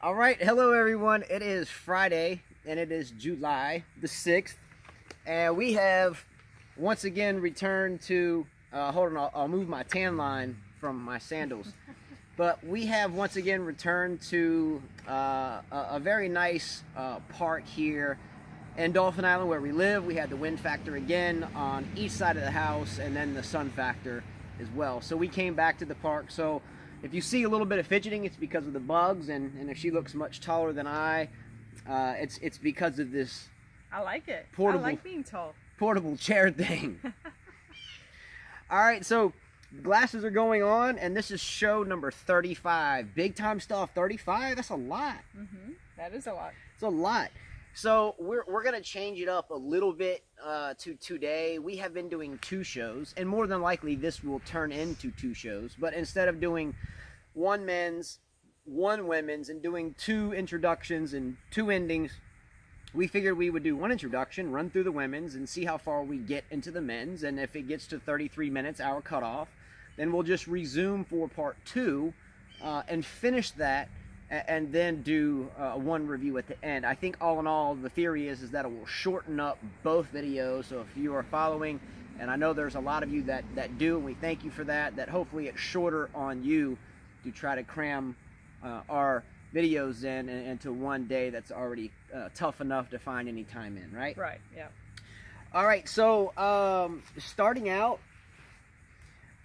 All right, hello everyone. It is Friday, and it is July the 6th, and we have once again returned to, hold on, I'll move my tan line from my sandals, but we have once again returned to a very nice park here in Dolphin Island where we live. We had the wind factor again on each side of the house, and then the sun factor as well. So we came back to the park. So if you see a little bit of fidgeting, it's because of the bugs, and if she looks much taller than I, it's because of this. I like it. Portable, I like being tall. Portable chair thing. All right, so glasses are going on, and this is show number 35. Big time stuff. 35. That's a lot. That is a lot. It's a lot. So we're gonna change it up a little bit to today. We have been doing 2 shows, and more than likely this will turn into 2 shows. But instead of doing 1 men's, 1 women's, and doing 2 introductions and 2 endings, we figured we would do 1 introduction, run through the women's, and see how far we get into the men's. And if it gets to 33 minutes, our cutoff, then we'll just resume for part 2 and finish that. And then do 1 review at the end. I think all in all, the theory is that it will shorten up both videos. So if you are following, and I know there's a lot of you that do, and we thank you for that, that hopefully it's shorter on you to try to cram our videos in into one day that's already tough enough to find any time in, right? Right, yeah. All right, so starting out,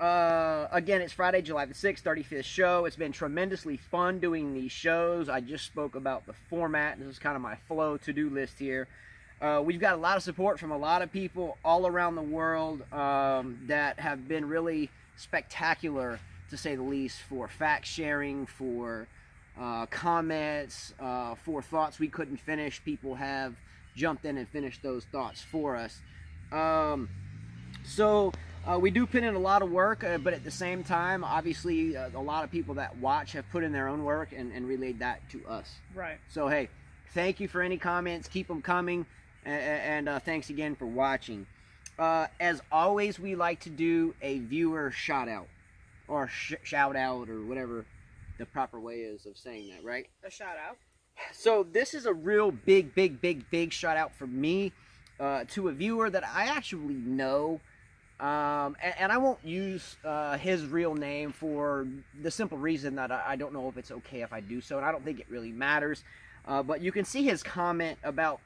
again, it's Friday, July the 6th, 35th show. It's been tremendously fun doing these shows. I just spoke about the format. This is kind of my flow to-do list here. We've got a lot of support from a lot of people all around the world that have been really spectacular, to say the least, for fact sharing, for comments, for thoughts we couldn't finish. People have jumped in and finished those thoughts for us. We do put in a lot of work, but at the same time, obviously, a lot of people that watch have put in their own work and relayed that to us. Right. So, hey, thank you for any comments. Keep them coming, and thanks again for watching. As always, we like to do a viewer shout-out, or shout-out, or whatever the proper way is of saying that, right? A shout-out. So this is a real big shout-out for me to a viewer that I actually know. And I won't use his real name for the simple reason that I don't know if it's okay if I do so, and I don't think it really matters. But you can see his comment about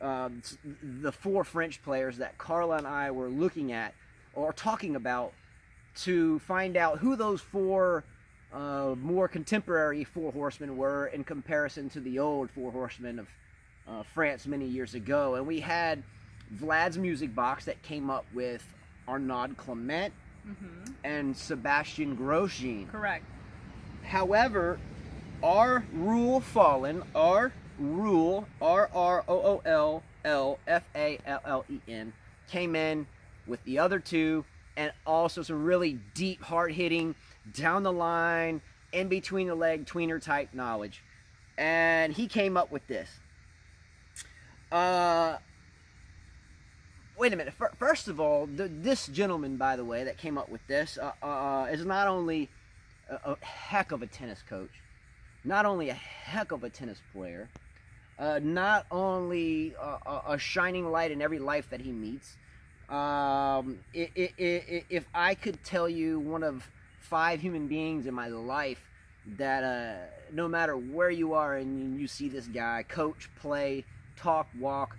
the 4 French players that Carla and I were looking at or talking about to find out who those 4 more contemporary 4 horsemen were in comparison to the old 4 horsemen of France many years ago. And we had Vlad's music box that came up with Arnaud Clement and Sebastian Grosjean. Correct. However, our rule fallen, our rule, RROOLLFALLEN, came in with the other 2, and also some really deep, hard-hitting, down the line, in between the leg, tweener type knowledge. And he came up with this. Wait a minute. First of all, this gentleman, by the way, that came up with this is not only a heck of a tennis coach, not only a heck of a tennis player, not only a shining light in every life that he meets. If I could tell you one of 5 human beings in my life that no matter where you are and you see this guy, coach, play, talk, walk,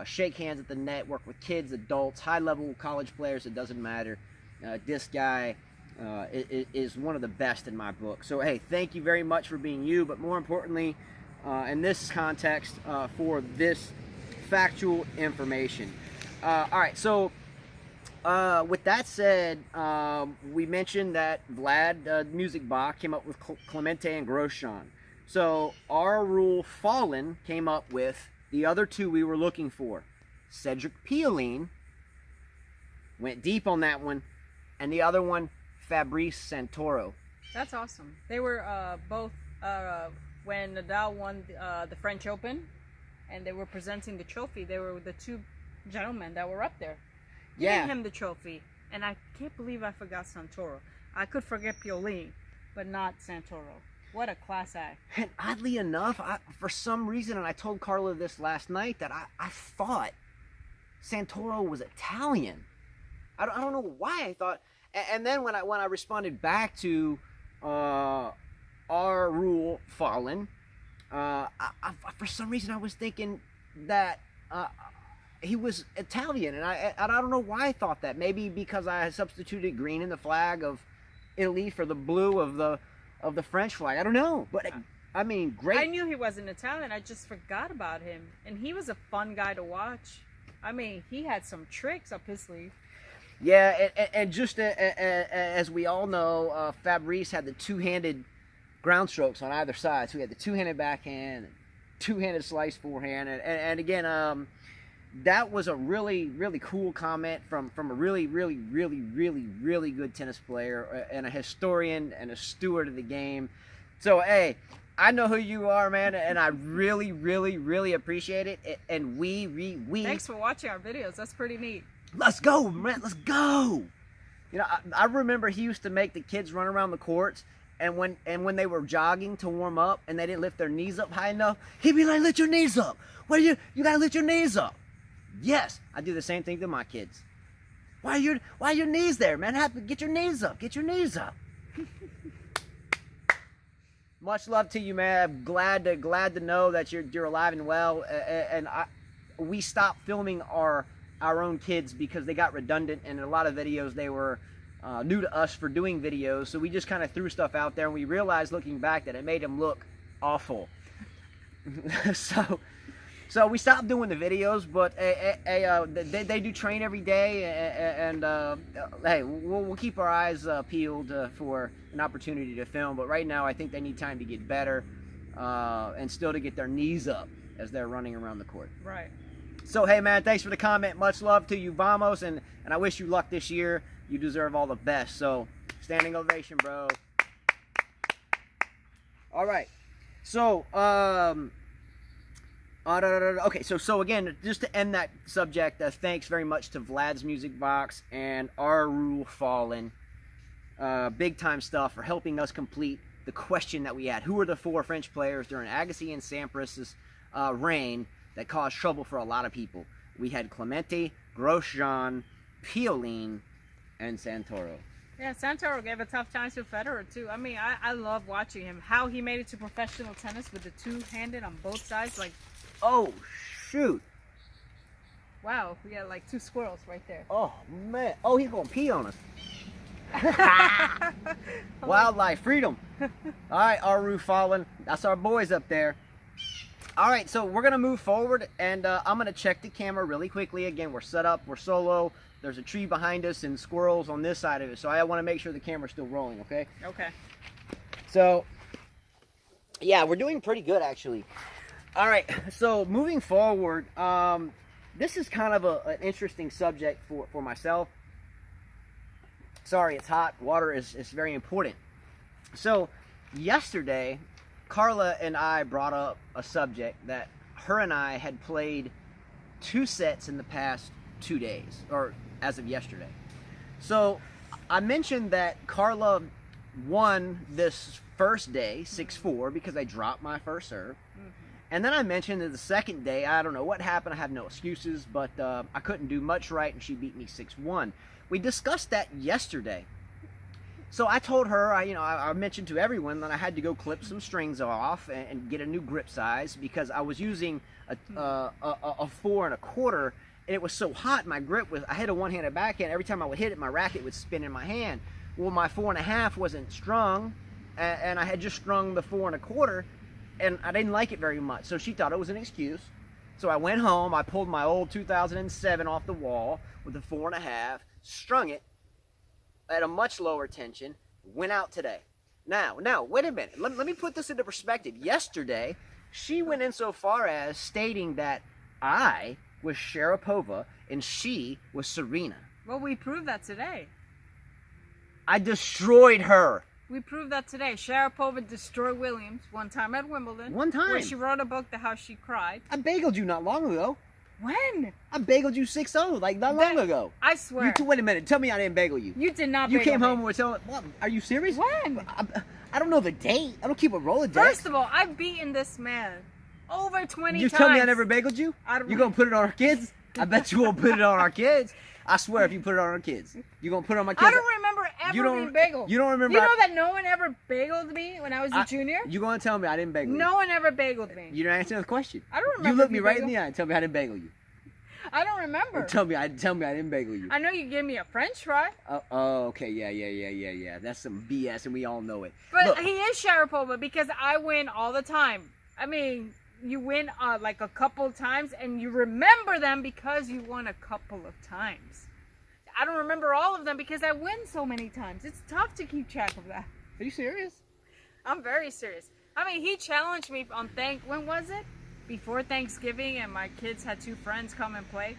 shake hands at the net, work with kids, adults, high-level college players, it doesn't matter. This guy is one of the best in my book. So, hey, thank you very much for being you, but more importantly, in this context, for this factual information. All right, so with that said, we mentioned that Vlad Music Box came up with Clemente and Grosjean. So our rule fallen came up with the other 2 we were looking for. Cedric Pioline went deep on that one, and the other one, Fabrice Santoro. That's awesome. They were both when Nadal won the French Open, and they were presenting the trophy. They were the 2 gentlemen that were up there giving him the trophy. And I can't believe I forgot Santoro. I could forget Pioline, but not Santoro. What a class act. And oddly enough, for some reason, and I told Carla this last night, that I thought Santoro was Italian. I don't know why I thought. And then when I responded back to our rule fallen, for some reason I was thinking that he was Italian, and I don't know why I thought that. Maybe because I had substituted green in the flag of Italy for the blue of the French flag. I don't know, but I mean, great. I knew he wasn't Italian. I just forgot about him, and he was a fun guy to watch. I mean, he had some tricks up his sleeve. Yeah, and just as we all know, Fabrice had the two-handed ground strokes on either side. So he had the two-handed backhand, two-handed slice forehand, and again, that was a really, really cool comment from a really, really, really, really, really good tennis player and a historian and a steward of the game. So, hey, I know who you are, man, and I really, really, really appreciate it. And we Thanks for watching our videos. That's pretty neat. Let's go, man. Let's go. You know, I remember he used to make the kids run around the courts, and when they were jogging to warm up and they didn't lift their knees up high enough, he'd be like, "Lift your knees up. What you gotta lift your knees up." Yes, I do the same thing to my kids. Why are your knees there, man? Get your knees up. Get your knees up. Much love to you, man. I'm glad to know that you're alive and well. And we stopped filming our own kids because they got redundant, and in a lot of videos they were new to us for doing videos, so we just kind of threw stuff out there, and we realized looking back that it made them look awful. so we stopped doing the videos, but they do train every day, and hey, we'll keep our eyes peeled for an opportunity to film, but right now I think they need time to get better and still to get their knees up as they're running around the court. Right. So, hey, man, thanks for the comment. Much love to you, Vamos, and I wish you luck this year. You deserve all the best. So, standing ovation, bro. All right. So, okay, so again, just to end that subject, thanks very much to Vlad's Music Box and Our Rule Fallen. Big-time stuff for helping us complete the question that we had. Who are the 4 French players during Agassi and Sampras's reign that caused trouble for a lot of people? We had Clemente, Grosjean, Pioline, and Santoro. Yeah, Santoro gave a tough time to Federer, too. I mean, I love watching him. How he made it to professional tennis with the two-handed on both sides. Like, oh, shoot. Wow, we got like 2 squirrels right there. Oh, man. Oh, he's going to pee on us. Wildlife freedom. All right, Aru Fallen. That's our boys up there. All right, so we're going to move forward, and I'm going to check the camera really quickly. Again, we're set up. We're solo. There's a tree behind us and squirrels on this side of it, so I want to make sure the camera's still rolling, okay? Okay. So, yeah, we're doing pretty good, actually. All right, so moving forward, this is kind of an interesting subject for myself. Sorry, it's hot. Water is very important. So, yesterday, Carla and I brought up a subject that her and I had played 2 sets in the past 2 days, or as of yesterday. So I mentioned that Carla won this first day 6-4 because I dropped my first serve. Mm-hmm. And then I mentioned that the second day, I don't know what happened. I have no excuses, but I couldn't do much right, and she beat me 6-1. We discussed that yesterday. So I told her, I mentioned to everyone that I had to go clip some strings off and get a new grip size because I was using a 4 1/4, and it was so hot. My grip I had a one-handed backhand. Every time I would hit it, my racket would spin in my hand. Well, my 4 1/2 wasn't strung, and I had just strung the 4 1/4, and I didn't like it very much. So she thought it was an excuse. So I went home. I pulled my old 2007 off the wall with the 4 1/2, strung it at a much lower tension, went out today. Now, wait a minute. Let me put this into perspective. Yesterday, she went in so far as stating that I was Sharapova and she was Serena. Well, we proved that today. I destroyed her. We proved that today. Sharapova destroyed Williams one time at Wimbledon. One time. Where she wrote a book, The How She Cried. I bageled you not long ago. When? I bageled you 6-0 like not long ago. I swear. Wait a minute. Tell me I didn't bagel you. You did not. You bagel came me. home and were telling. What? Are you serious? When? I don't know the date. I don't keep a Rolodex. First of all, I've beaten this man over 20 You times. tell me I never bageled you? I don't You gonna put it on our kids? I bet you won't put it on our kids. I swear if you put it on our kids. You gonna put it on my kids? I don't remember ever being bageled. You don't remember? You know that no one ever bageled me when I was a junior? You gonna tell me I didn't bagel you? No one ever bageled me. You didn't answer the question. I don't remember. You look if me you right in bageled. the eye and tell me I didn't bagel you. I don't remember. Tell me I didn't bagel you. I know you gave me a French fry. Oh, okay, yeah. That's some BS, and we all know it. But Look, he is Sharapova because I win all the time. I mean, you win like a couple times, and you remember them because you won a couple of times. I don't remember all of them because I win so many times. It's tough to keep track of that. are you serious? I'm very serious. I mean, he challenged me on when was it? Before Thanksgiving, and my kids had 2 friends come and play.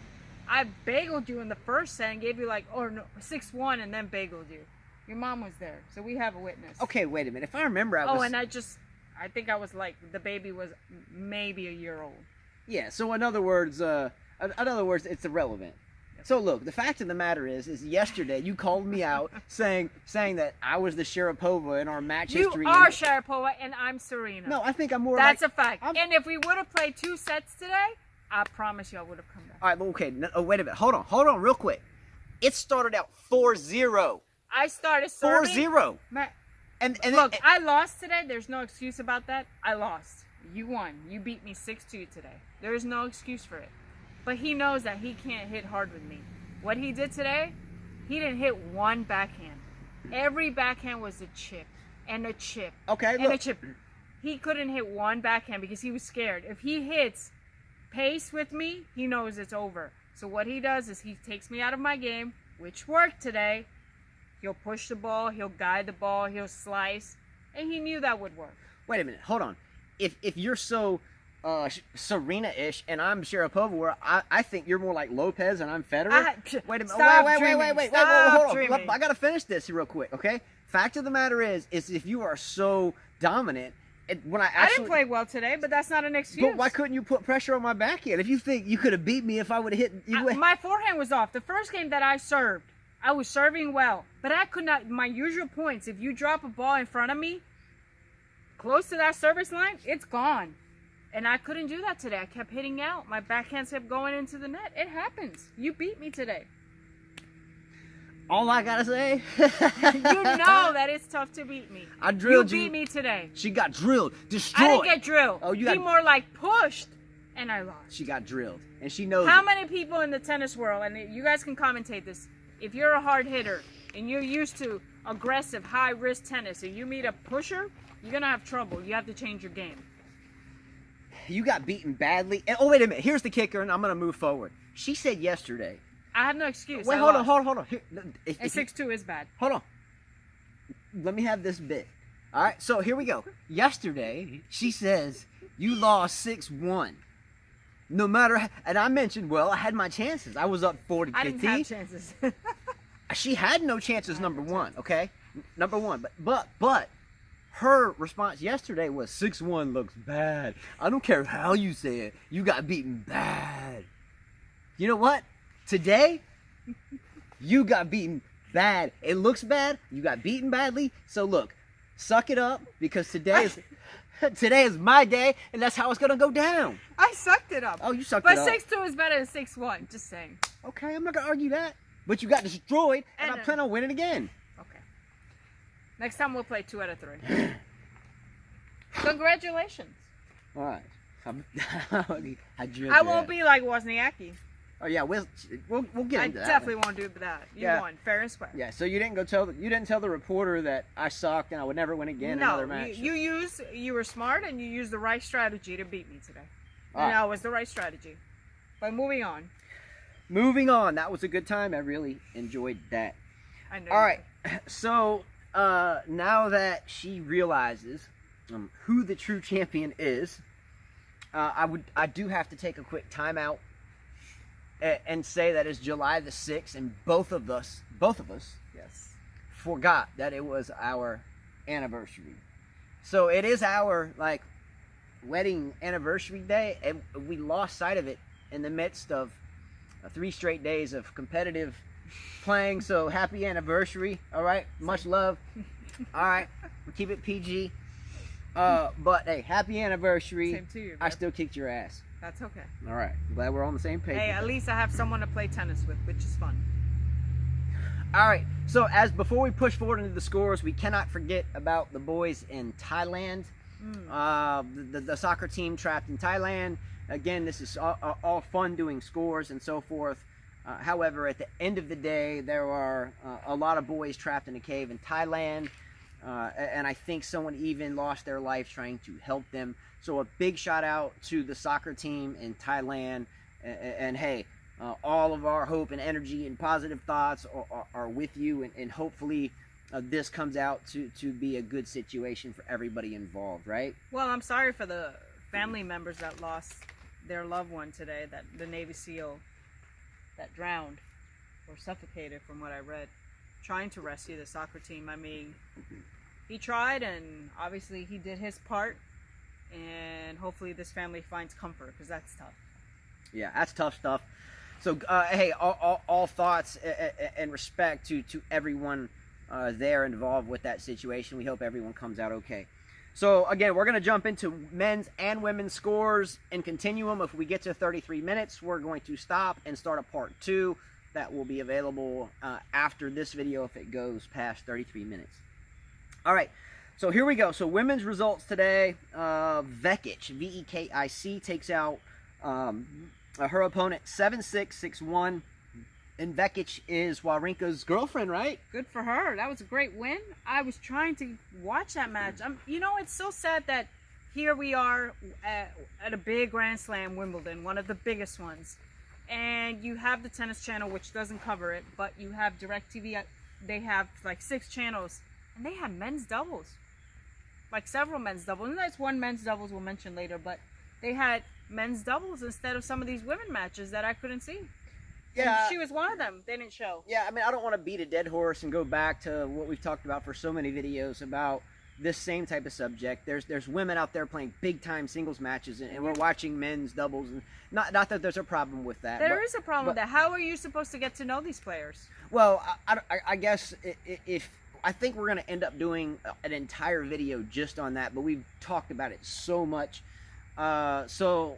I bageled you in the first set and gave you 6-1 and then bageled you. Your mom was there, so we have a witness. Okay, wait a minute. If I remember, I think I was the baby was maybe a year old. Yeah. So in other words, it's irrelevant. So look, the fact of the matter is yesterday you called me out saying that I was the Sharapova in our match history. You are Sharapova and I'm Serena. No, I think I'm more. That's a fact. And if we would have played 2 sets today, I promise you I would have come back. All right, okay. No, wait a minute. Hold on, real quick. It started out 4-0. I started serving. 4-0. And look, I lost today. There's no excuse about that. I lost. You won. You beat me 6-2 today. There is no excuse for it. But he knows that he can't hit hard with me. What he did today, he didn't hit one backhand. Every backhand was a chip and a chip. Okay, and a chip. He couldn't hit one backhand because he was scared. If he hits pace with me, he knows it's over. So what he does is he takes me out of my game, which worked today. He'll push the ball, he'll guide the ball, he'll slice, and he knew that would work. Wait a minute, hold on. If you're so Serena-ish and I'm Sharapova, where I think you're more like Lopez and I'm Federer. Wait a minute. Wait, hold on. I gotta finish this real quick, okay? Fact of the matter is if you are so dominant, I didn't play well today, but that's not an excuse. But why couldn't you put pressure on my backhand? If you think you could have beat me if I would have hit you, my forehand was off. The first game that I served, I was serving well, but I could not. My usual points. If you drop a ball in front of me, close to that service line, it's gone. And I couldn't do that today. I kept hitting out. My backhands kept going into the net. It happens. You beat me today. All I gotta say, you know that it's tough to beat me. I drilled you. You beat me today. She got drilled, destroyed. I didn't get drilled. Oh, you got more like pushed, and I lost. She got drilled, and she knows. How many people in the tennis world, and you guys can commentate this, if you're a hard hitter and you're used to aggressive, high risk tennis, and you meet a pusher, you're gonna have trouble. You have to change your game. You got beaten badly. And, oh, wait a minute. Here's the kicker, and I'm going to move forward. She said yesterday. I have no excuse. Wait, hold on. Here, and 6-2 is bad. Hold on. Let me have this bit. All right, so here we go. Yesterday, she says, you lost 6-1. No matter, and I mentioned, well, I had my chances. I was up 40-15. I didn't have chances. She had no chances, number one, okay? Number one. But. Her response yesterday was 6-1 looks bad. I don't care how you say it. You got beaten bad. You know what? Today, you got beaten bad. It looks bad. You got beaten badly. So look, suck it up because today is my day, and that's how it's gonna go down. I sucked it up. Oh, you sucked it up. But 6-2 is better than 6-1. Just saying. Okay, I'm not gonna argue that. But you got destroyed, and I plan on winning again. Next time we'll play 2 out of 3. Congratulations. All right. I won't be like Wozniacki. Oh yeah, we'll get into that. I definitely won't do that. You won fair and square. Yeah. So you didn't tell the reporter that I sucked and I would never win again in another match. You were smart and you used the right strategy to beat me today. And that was the right strategy. But moving on. That was a good time. I really enjoyed that. I know. All right. So. Now that she realizes who the true champion is, I do have to take a quick time out and say that it's July the 6th, and both of us, yes, forgot that it was our anniversary. So it is our wedding anniversary day, and we lost sight of it in the midst of 3 straight days of competitive playing. So happy anniversary. All right, much love. All right, keep it PG. But hey, happy anniversary. Same to you, bro. I still kicked your ass. That's okay. All right, glad we're on the same page. Hey, at least I have someone to play tennis with, which is fun. All right, so before we push forward into the scores, we cannot forget about the boys in Thailand. The soccer team trapped in Thailand. Again, this is all fun doing scores and so forth. However, at the end of the day, there are a lot of boys trapped in a cave in Thailand. And I think someone even lost their life trying to help them. So a big shout out to the soccer team in Thailand. And hey, all of our hope and energy and positive thoughts are with you. And hopefully this comes out to be a good situation for everybody involved, right? Well, I'm sorry for the family members that lost their loved one today, that the Navy SEAL that drowned or suffocated, from what I read, trying to rescue the soccer team. I mean, he tried, and obviously he did his part, and hopefully this family finds comfort, because that's tough. Yeah, that's tough stuff. So hey, all thoughts and respect to everyone there involved with that situation. We hope everyone comes out okay. So again, we're going to jump into men's and women's scores and continue them. If we get to 33 minutes, we're going to stop and start a part 2 that will be available after this video if it goes past 33 minutes. All right, so here we go. So women's results today. Vekic, V-E-K-I-C, takes out her opponent 7-6, 6-1. And Vekic is Wawrinka's girlfriend, right? Good for her. That was a great win. I was trying to watch that match. You know, it's so sad that here we are at a big Grand Slam, Wimbledon, one of the biggest ones. And you have the Tennis Channel, which doesn't cover it, but you have DirecTV. They have like 6 channels, and they have men's doubles, like several men's doubles. And that's one men's doubles we'll mention later, but they had men's doubles instead of some of these women matches that I couldn't see. Yeah, and she was one of them. They didn't show. Yeah, I mean, I don't want to beat a dead horse and go back to what we've talked about for so many videos about this same type of subject. There's women out there playing big time singles matches, and we're watching men's doubles, and not that there's a problem with that. There is a problem with that. How are you supposed to get to know these players? Well, I guess if I think we're going to end up doing an entire video just on that, but we've talked about it so much, so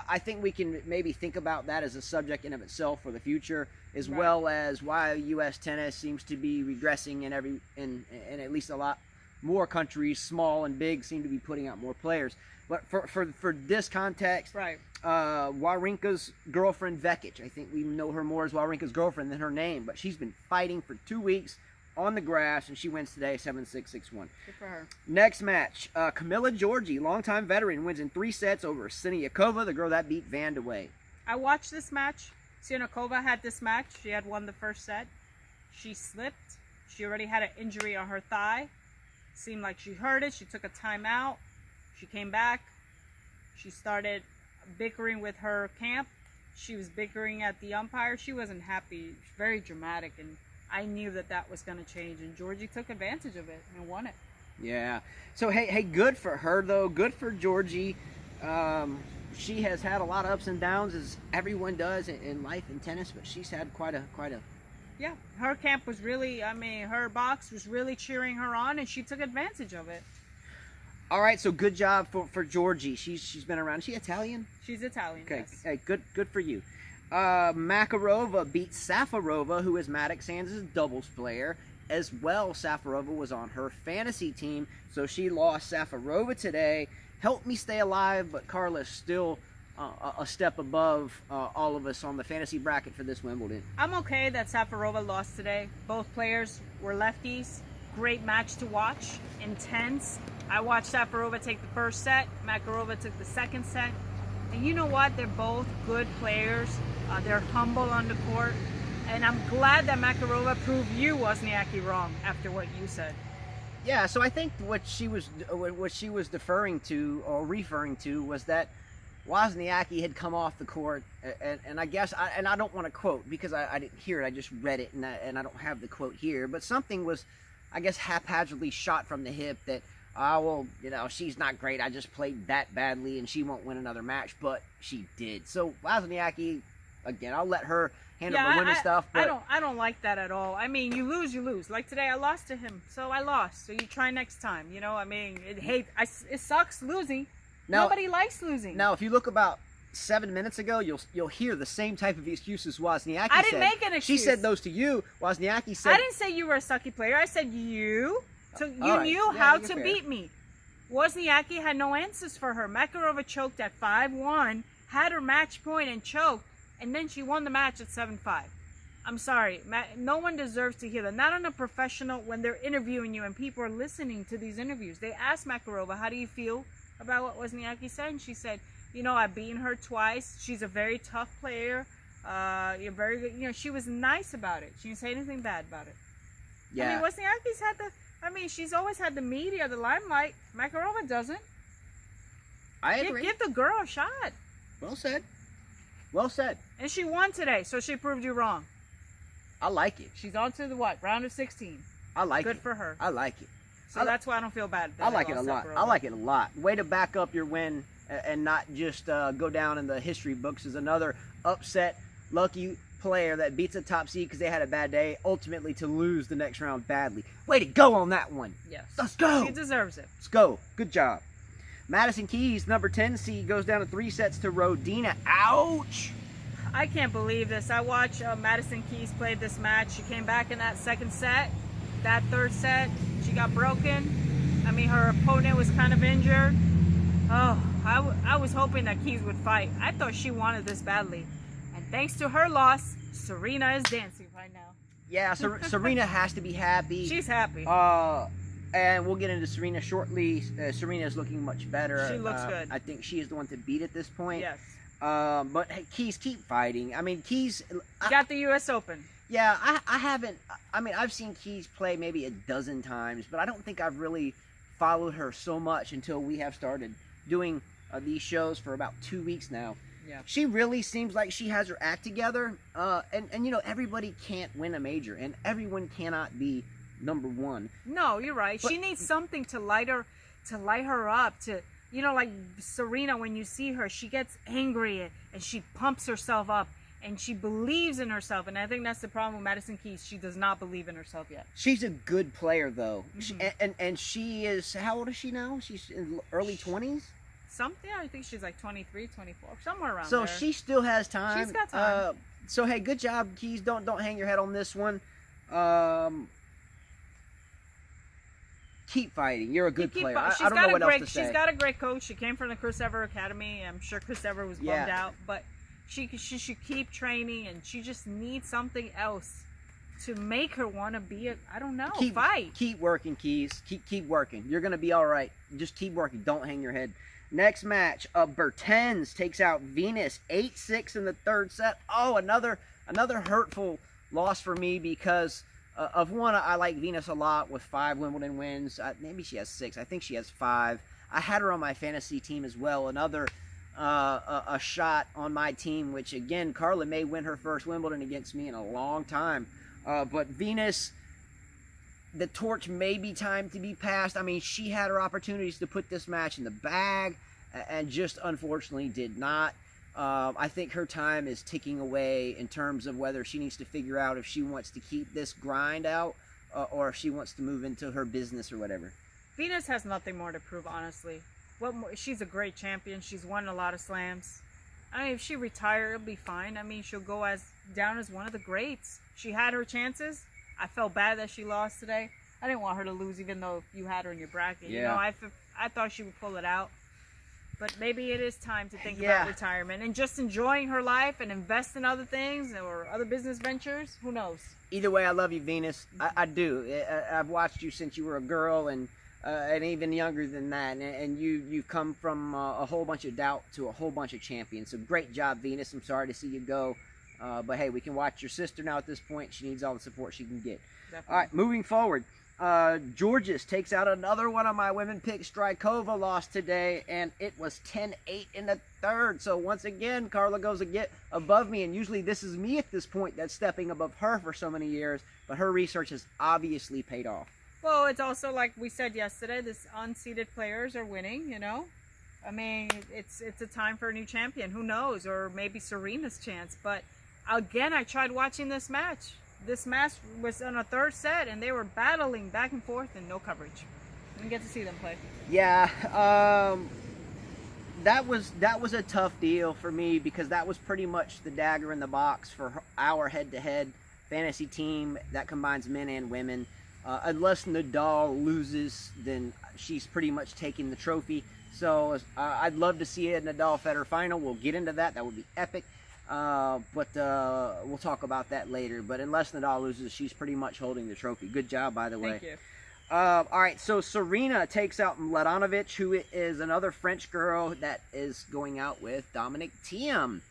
I think we can maybe think about that as a subject in of itself for the future, as well as why U.S. tennis seems to be regressing in at least a lot more countries, small and big, seem to be putting out more players. But for this context, right? Wawrinka's girlfriend Vekic, I think we know her more as Wawrinka's girlfriend than her name, but she's been fighting for 2 weeks on the grass, and she wins today 7-6, 6-1. Good for her. Next match, Camila Giorgi, longtime veteran, wins in 3 sets over Siniakova, the girl that beat Van de Wey. I watched this match. Siniakova had this match. She had won the first set. She slipped. She already had an injury on her thigh. Seemed like she hurt it. She took a timeout. She came back. She started bickering with her camp. She was bickering at the umpire. She wasn't happy. Very dramatic, and I knew that was going to change, and Giorgi took advantage of it and won it. Yeah. So, hey, good for her, though. Good for Giorgi. She has had a lot of ups and downs, as everyone does in life in tennis, but she's had quite a... Yeah, her camp was really, her box was really cheering her on, and she took advantage of it. All right, so good job for Giorgi. She's been around. Is she Italian? She's Italian, okay. Yes. Hey, good for you. Makarova beat Safarova, who is Maddox Sands' doubles player. As well, Safarova was on her fantasy team, so she lost Safarova today. Helped me stay alive, but Carla's still a step above all of us on the fantasy bracket for this Wimbledon. I'm okay that Safarova lost today. Both players were lefties. Great match to watch. Intense. I watched Safarova take the first set. Makarova took the second set. And you know what? They're both good players. They're humble on the court. And I'm glad that Makarova proved you, Wozniacki, wrong after what you said. Yeah, so I think what she was deferring to or referring to was that Wozniacki had come off the court, and I guess, I don't want to quote because I didn't hear it, I just read it, and I don't have the quote here, but something was, I guess, haphazardly shot from the hip that well, she's not great. I just played that badly, and she won't win another match. But she did. So Wozniacki, again, I'll let her handle the women's stuff. But I don't like that at all. I mean, you lose. Like today, I lost to him, so I lost. So you try next time. I mean, it sucks losing. Nobody likes losing. Now, if you look about 7 minutes ago, you'll hear the same type of excuses Wozniacki said. I didn't make an excuse. She said those to you. Wozniacki said... I didn't say you were a sucky player. I said you. So you knew how to beat me. Wozniacki had no answers for her. Makarova choked at 5-1, had her match point and choked, and then she won the match at 7-5. I'm sorry. No one deserves to hear that. Not on a professional when they're interviewing you and people are listening to these interviews. They asked Makarova, how do you feel about what Wozniacki said? And she said, I've beaten her twice. She's a very tough player. You're very good. She was nice about it. She didn't say anything bad about it. Yeah. I mean, Wozniacki's had she's always had the media, the limelight. Makarova doesn't. I agree. Give the girl a shot. Well said. Well said. And she won today, so she proved you wrong. I like it. She's on to the round of 16. I like it. Good for her. I like it. So that's why I don't feel bad. I like it a lot. I like it a lot. Way to back up your win and not just go down in the history books as another upset, lucky player that beats a top seed because they had a bad day, ultimately to lose the next round badly. Way to go on that one. Yes. Let's go. She deserves it. Let's go. Good job. Madison Keys, number 10 seed, goes down to 3 sets to Rodina. Ouch. I can't believe this. I watched Madison Keys play this match. She came back in that second set. That third set, she got broken. I mean, her opponent was kind of injured. Oh, I was hoping that Keys would fight. I thought she wanted this badly. And thanks to her loss, Serena is dancing right now. Yeah, Serena has to be happy. She's happy. And we'll get into Serena shortly. Serena is looking much better. She looks good. I think she is the one to beat at this point. Yes. But hey, Keys, keep fighting. I mean, Keys... got the U.S. Open. Yeah, I haven't... I mean, I've seen Keys play maybe a dozen times, but I don't think I've really followed her so much until we have started doing these shows for about 2 weeks now. Yeah. She really seems like she has her act together. And everybody can't win a major, and everyone cannot be number one. No, you're right. But she needs something to light her up. To like Serena, when you see her, she gets angry and she pumps herself up and she believes in herself. And I think that's the problem with Madison Keys. She does not believe in herself yet. She's a good player, though. Mm-hmm. And she is, how old is she now? She's in early 20s? Something. I think she's like 23, 24, somewhere around So there. she still has time. She's got time. So hey, good job, Keys. Don't hang your head on this one. Keep fighting. You're a good player. I don't know what else to say. She's got a great coach. She came from the Chris Evert Academy. I'm sure Chris Evert was bummed out, but she should keep training, and she just needs something else to make her want to be fight. Keep working, Keys. Keep working. You're gonna be all right. Just keep working. Don't hang your head. Next match, Bertens takes out Venus 8-6 in the third set. Oh, another hurtful loss for me because of one, I like Venus a lot with 5 Wimbledon wins. Maybe she has 6. I think she has 5. I had her on my fantasy team as well. Another a shot on my team, which again, Carla may win her first Wimbledon against me in a long time. But Venus, the torch may be time to be passed. I mean, she had her opportunities to put this match in the bag and just unfortunately did not. I think her time is ticking away in terms of whether she needs to figure out if she wants to keep this grind out or if she wants to move into her business or whatever. Venus has nothing more to prove, honestly. She's a great champion. She's won a lot of slams. I mean, if she retires, it'll be fine. I mean, she'll go down as one of the greats. She had her chances. I felt bad that she lost today. I didn't want her to lose, even though you had her in your bracket. Yeah. I thought she would pull it out. But maybe it is time to think about retirement and just enjoying her life and invest in other things or other business ventures. Who knows? Either way, I love you, Venus. I do. I've watched you since you were a girl and even younger than that. And you've come from a whole bunch of doubt to a whole bunch of champions. So great job, Venus. I'm sorry to see you go. But hey, we can watch your sister now at this point. She needs all the support she can get. Definitely. All right, moving forward. Georges takes out another one of my women picks. Strykova lost today, and it was 10-8 in the third. So once again, Carla goes a get above me, and usually this is me at this point that's stepping above her for so many years, but her research has obviously paid off. Well, it's also like we said yesterday, this unseeded players are winning, you know. I mean, it's a time for a new champion. Who knows? Or maybe Serena's chance. But again, I tried watching this match. This match was on a third set, and they were battling back and forth and no coverage. Didn't get to see them play. Yeah, that was a tough deal for me because that was pretty much the dagger in the box for our head-to-head fantasy team that combines men and women. Unless Nadal loses, then she's pretty much taking the trophy. So I'd love to see a Nadal-Federer final. We'll get into that. That would be epic. But we'll talk about that later. But unless Nadal loses, she's pretty much holding the trophy. Good job, by the way. Thank you. All right, so Serena takes out Mladenovic, who is another French girl that is going out with Dominic Thiem.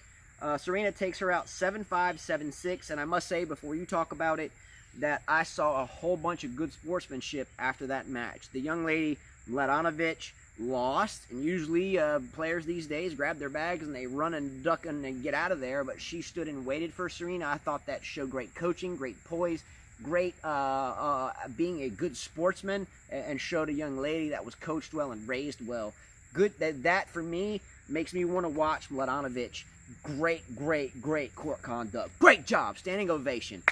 Serena takes her out 7-5, 7-6, and I must say, before you talk about it, that I saw a whole bunch of good sportsmanship after that match. The young lady, Mladenovic, lost, and usually players these days grab their bags and they run and duck and get out of there, but she stood and waited for Serena. I thought that showed great coaching, great poise, great being a good sportsman, and showed a young lady that was coached well and raised well. Good. That for me makes me want to watch Mladenovic. Great court conduct. Great job. Standing ovation.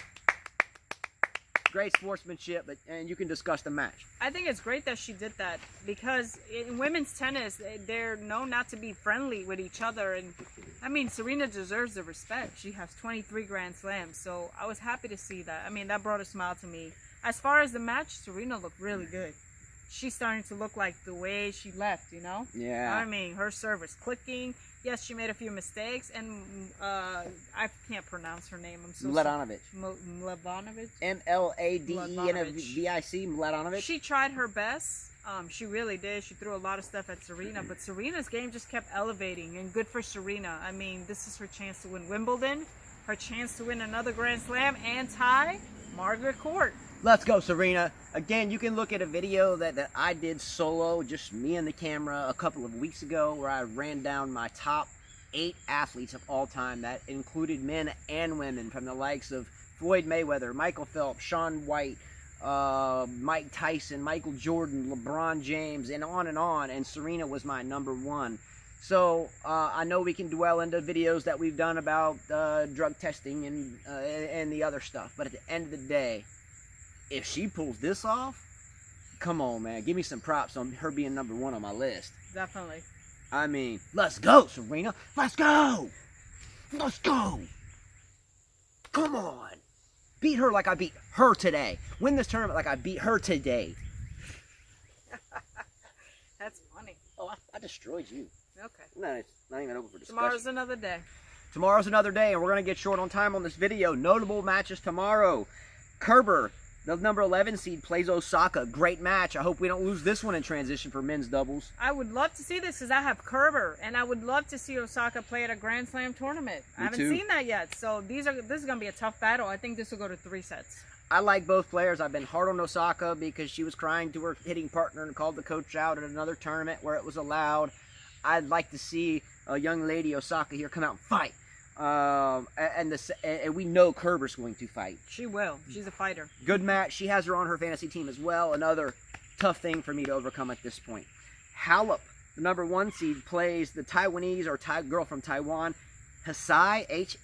Great sportsmanship, and you can discuss the match. I think it's great that she did that because in women's tennis, they're known not to be friendly with each other. And I mean, Serena deserves the respect. She has 23 Grand Slams, so I was happy to see that. I mean, that brought a smile to me. As far as the match, Serena looked really good. She's starting to look like the way she left, you know? Yeah. I mean, her serve is clicking. Yes, she made a few mistakes, and I can't pronounce her name. I'm so Mladenovic. Mladenovic? Mladenovic. Mladenovic. She tried her best. She really did. She threw a lot of stuff at Serena, but Serena's game just kept elevating, and good for Serena. I mean, this is her chance to win Wimbledon, her chance to win another Grand Slam, and tie Margaret Court. Let's go, Serena. Again, you can look at a video that I did solo, just me and the camera, a couple of weeks ago, where I ran down my top 8 athletes of all time. That included men and women, from the likes of Floyd Mayweather, Michael Phelps, Shaun White, Mike Tyson, Michael Jordan, LeBron James, and on, and Serena was my number 1. So I know we can dwell into videos that we've done about drug testing and the other stuff, but at the end of the day, if she pulls this off, come on, man. Give me some props on her being number 1 on my list. Definitely. I mean, let's go, Serena. Let's go. Let's go. Come on. Beat her like I beat her today. Win this tournament like I beat her today. That's funny. Oh, I destroyed you. Okay. No, it's not even open for discussion. Tomorrow's another day. Tomorrow's another day, and we're going to get short on time on this video. Notable matches tomorrow. Kerber, the number 11 seed, plays Osaka. Great match. I hope we don't lose this one in transition for men's doubles. I would love to see this because I have Kerber, and I would love to see Osaka play at a Grand Slam tournament. I haven't seen that yet, so this is going to be a tough battle. I think this will go to 3 sets. I like both players. I've been hard on Osaka because she was crying to her hitting partner and called the coach out at another tournament where it was allowed. I'd like to see a young lady, Osaka, here come out and fight. And we know Kerber's going to fight. She will. She's a fighter. Good match. She has her on her fantasy team as well. Another tough thing for me to overcome at this point. Halep, the number 1 seed, plays the Taiwanese or girl from Taiwan, Hsieh,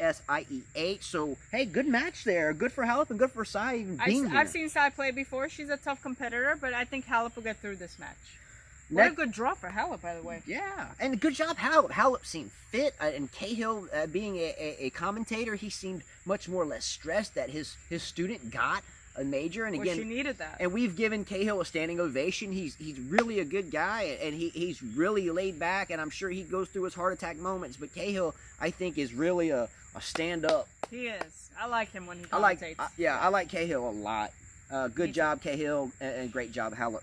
Hsieh. So, hey, good match there. Good for Halep and good for Hsieh even being here. I've seen Hsieh play before. She's a tough competitor, but I think Halep will get through this match. What a good draw for Halep, by the way. Yeah, and good job, Halep. Halep seemed fit, and Cahill, being a commentator, he seemed much more or less stressed that his student got a major. And again, she needed that. And we've given Cahill a standing ovation. He's really a good guy, and he's really laid back, and I'm sure he goes through his heart attack moments. But Cahill, I think, is really a stand-up. He is. I like him when he commentates. I like Cahill a lot. Good job, Cahill, and great job, Halep.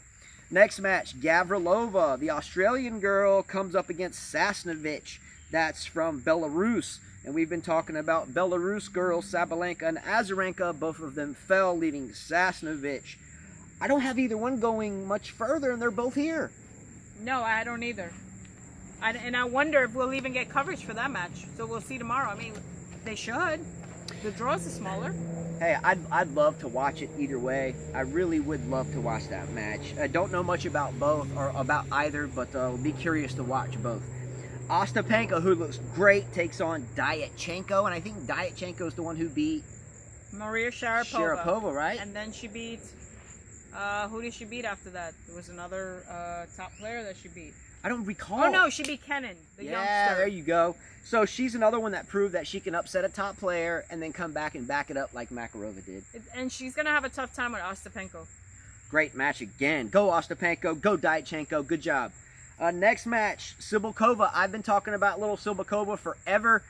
Next match, Gavrilova, the Australian girl, comes up against Sasnovich. That's from Belarus. And we've been talking about Belarus girls, Sabalenka and Azarenka. Both of them fell, leaving Sasnovich. I don't have either one going much further, and they're both here. No, I don't either. And I wonder if we'll even get coverage for that match. So we'll see tomorrow. I mean, they should. The draws are smaller. Hey, I'd love to watch it either way. I really would love to watch that match. I don't know much about both or about either, but be curious to watch both. Ostapenko, who looks great, takes on Diatchenko, and I think Diatchenko is the one who beat Maria Sharapova. Sharapova, right? And then she beat, who did she beat after that? There was another top player that she beat. I don't recall. Oh no, she beat Kenin, the youngster. Yeah, there you go. So she's another one that proved that she can upset a top player and then come back and back it up like Makarova did. And she's going to have a tough time with Ostapenko. Great match again. Go Ostapenko, go Diatchenko, good job. Next match, Cibulkova. I've been talking about little Cibulkova forever.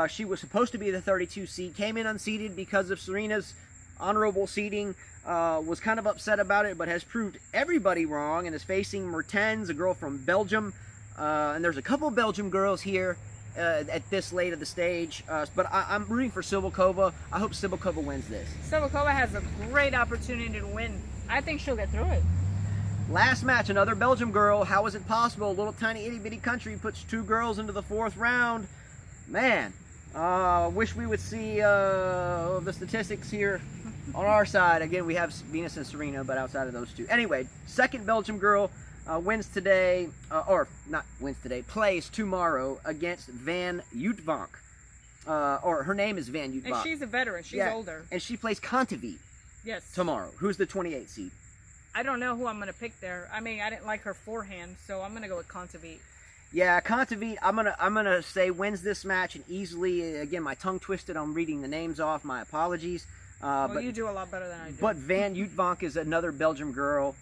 She was supposed to be the 32 seed, came in unseeded because of Serena's honorable seeding. Was kind of upset about it, but has proved everybody wrong and is facing Mertens, a girl from Belgium. And there's a couple Belgium girls here at this late of the stage. But I'm rooting for Cibulkova. I hope Cibulkova wins this. Cibulkova has a great opportunity to win. I think she'll get through it. Last match, another Belgium girl. How is it possible? A little tiny itty-bitty country puts 2 girls into the 4th round. Man, wish we would see the statistics here on our side. Again, we have Venus and Serena, but outside of those 2. Anyway, second Belgium girl wins today, or not wins today, plays tomorrow against Van Uytvanck. Or her name is Van Uytvanck. And she's a veteran. She's older. And she plays Kontaveit tomorrow. Who's the 28th seed? I don't know who I'm going to pick there. I mean, I didn't like her forehand, so I'm going to go with Kontaveit. Yeah, Kontaveit, I'm gonna say wins this match and easily. Again, my tongue twisted on reading the names off. My apologies. But you do a lot better than I do. But Van Uytvanck is another Belgium girl.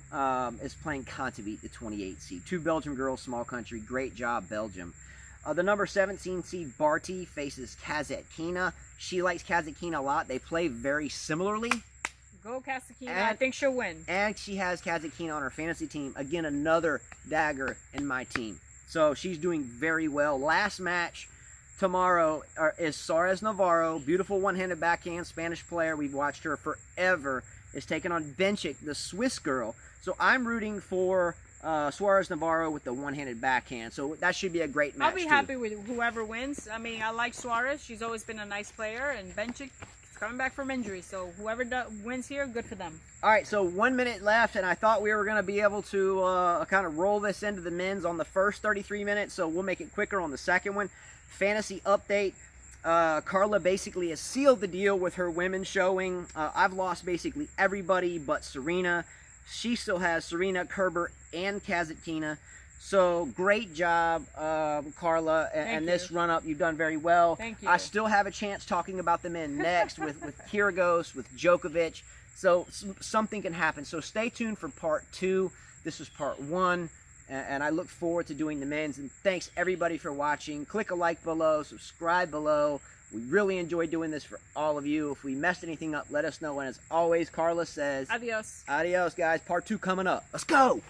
Is playing Kontaveit, the 28th seed. 2 Belgium girls, small country. Great job, Belgium. The number 17 seed Barty faces Kasatkina. She likes Kasatkina a lot. They play very similarly. Go Kasatkina. I think she'll win. And she has Kasatkina on her fantasy team. Again, another dagger in my team. So she's doing very well. Last match tomorrow is Suarez Navarro. Beautiful one-handed backhand Spanish player. We've watched her forever. Is taking on Bencic, the Swiss girl. So I'm rooting for Suarez Navarro with the one-handed backhand. So that should be a great match. I'll be happy with whoever wins. I mean, I like Suarez. She's always been a nice player. And Bencic coming back from injury, so whoever wins here, good for them. All right, so 1 minute left, and I thought we were going to be able to kind of roll this into the men's on the first 33 minutes, so we'll make it quicker on the second one. Fantasy update. Carla basically has sealed the deal with her women's showing. I've lost basically everybody but Serena. She still has Serena, Kerber, and Kasatkina. So great job, Carla, and this run-up. You've done very well. Thank you. I still have a chance talking about the men next with Kyrgios, with Djokovic. So something can happen. So stay tuned for part 2. This is part 1, and I look forward to doing the men's. And thanks, everybody, for watching. Click a like below. Subscribe below. We really enjoy doing this for all of you. If we messed anything up, let us know. And as always, Carla says... Adios. Adios, guys. Part 2 coming up. Let's go!